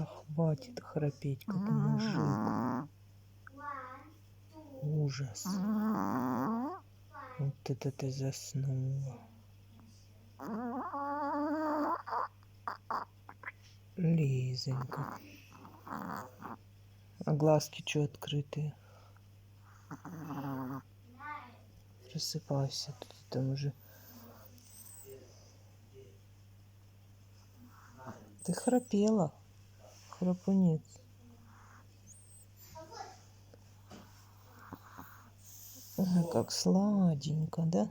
Да хватит храпеть, как мужик. Ужас. Вот это ты заснула. Лизонька. А глазки что открытые? Просыпайся, тут там уже. Ты храпела, храпунец. Ой, как сладенько, да?